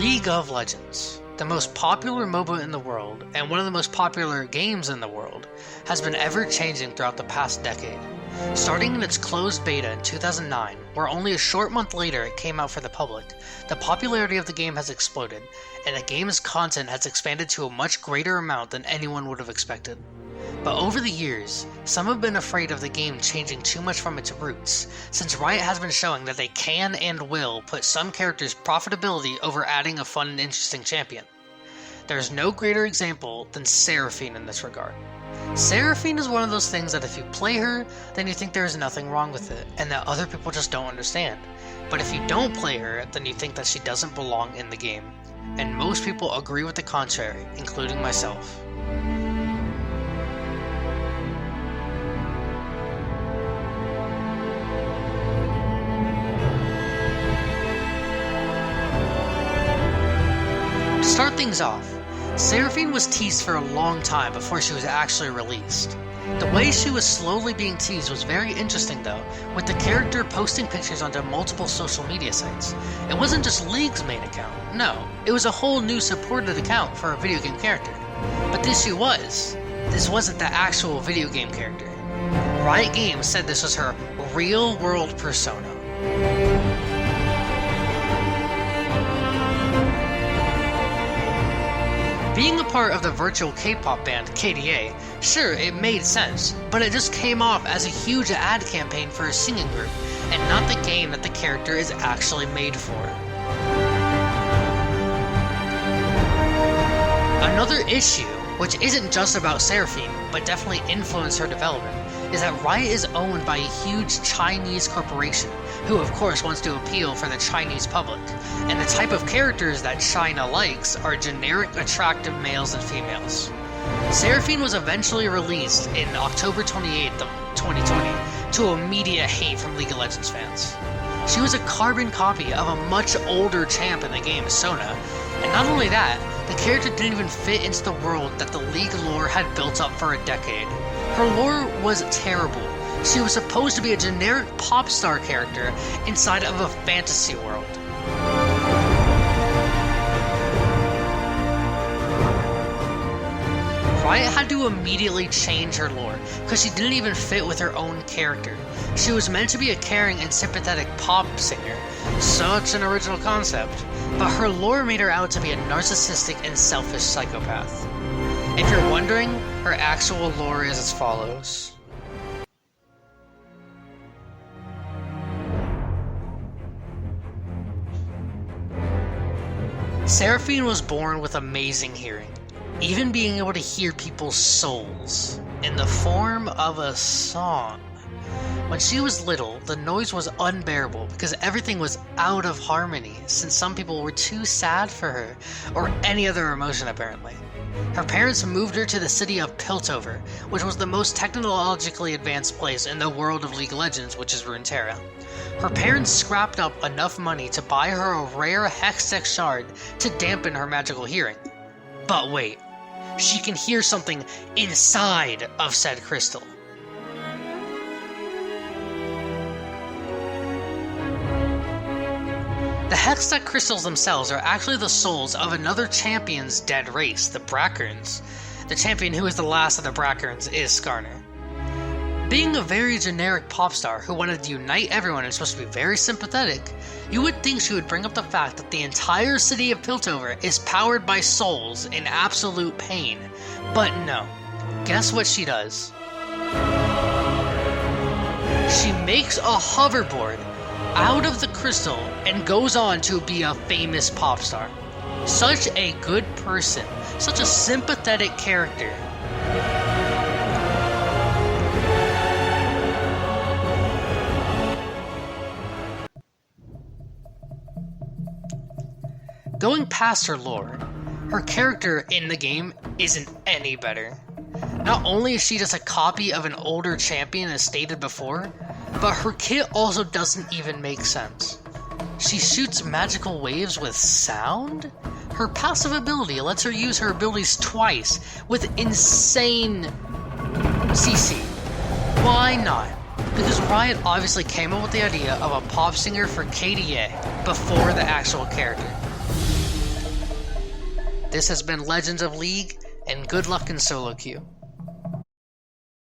League of Legends, the most popular MOBA in the world and one of the most popular games in the world, has been ever-changing throughout the past decade. Starting in its closed beta in 2009, where only a short month later it came out for the public, the popularity of the game has exploded, and the game's content has expanded to a much greater amount than anyone would have expected. But over the years, some have been afraid of the game changing too much from its roots, since Riot has been showing that they can and will put some characters' profitability over adding a fun and interesting champion. There is no greater example than Seraphine in this regard. Seraphine is one of those things that if you play her, then you think there is nothing wrong with it, and that other people just don't understand. But if you don't play her, then you think that she doesn't belong in the game. And most people agree with the contrary, including myself. To start things off, Seraphine was teased for a long time before she was actually released. The way she was slowly being teased was very interesting though, with the character posting pictures onto multiple social media sites. It wasn't just League's main account, no, it was a whole new supported account for a video game character. But the issue was, this wasn't the actual video game character. Riot Games said this was her real-world persona. Being a part of the virtual K-pop band KDA, sure, it made sense, but it just came off as a huge ad campaign for a singing group, and not the game that the character is actually made for. Another issue, which isn't just about Seraphine, but definitely influenced her development, is that Riot is owned by a huge Chinese corporation, who of course wants to appeal for the Chinese public, and the type of characters that China likes are generic attractive males and females. Seraphine was eventually released in October 28th of 2020 to immediate hate from League of Legends fans. She was a carbon copy of a much older champ in the game, Sona, and not only that, the character didn't even fit into the world that the League lore had built up for a decade. Her lore was terrible. She was supposed to be a generic pop star character inside of a fantasy world. Riot had to immediately change her lore, because she didn't even fit with her own character. She was meant to be a caring and sympathetic pop singer, such an original concept, but her lore made her out to be a narcissistic and selfish psychopath. If you're wondering, her actual lore is as follows. Seraphine was born with amazing hearing, even being able to hear people's souls, in the form of a song. When she was little, the noise was unbearable because everything was out of harmony, since some people were too sad for her, or any other emotion apparently. Her parents moved her to the city of Piltover, which was the most technologically advanced place in the world of League of Legends, which is Runeterra. Her parents scrapped up enough money to buy her a rare Hextech shard to dampen her magical hearing. But wait, she can hear something inside of said crystal. The Hextech crystals themselves are actually the souls of another champion's dead race, the Brackerns. The champion who is the last of the Brackerns is Skarner. Being a very generic pop star who wanted to unite everyone and supposed to be very sympathetic, you would think she would bring up the fact that the entire city of Piltover is powered by souls in absolute pain. But no. Guess what she does? She makes a hoverboard out of the crystal and goes on to be a famous pop star. Such a good person, such a sympathetic character. Going past her lore, her character in the game isn't any better. Not only is she just a copy of an older champion as stated before, but her kit also doesn't even make sense. She shoots magical waves with sound? Her passive ability lets her use her abilities twice with insane CC. Why not? Because Riot obviously came up with the idea of a pop singer for KDA before the actual character. This has been Legends of League, and good luck in solo queue.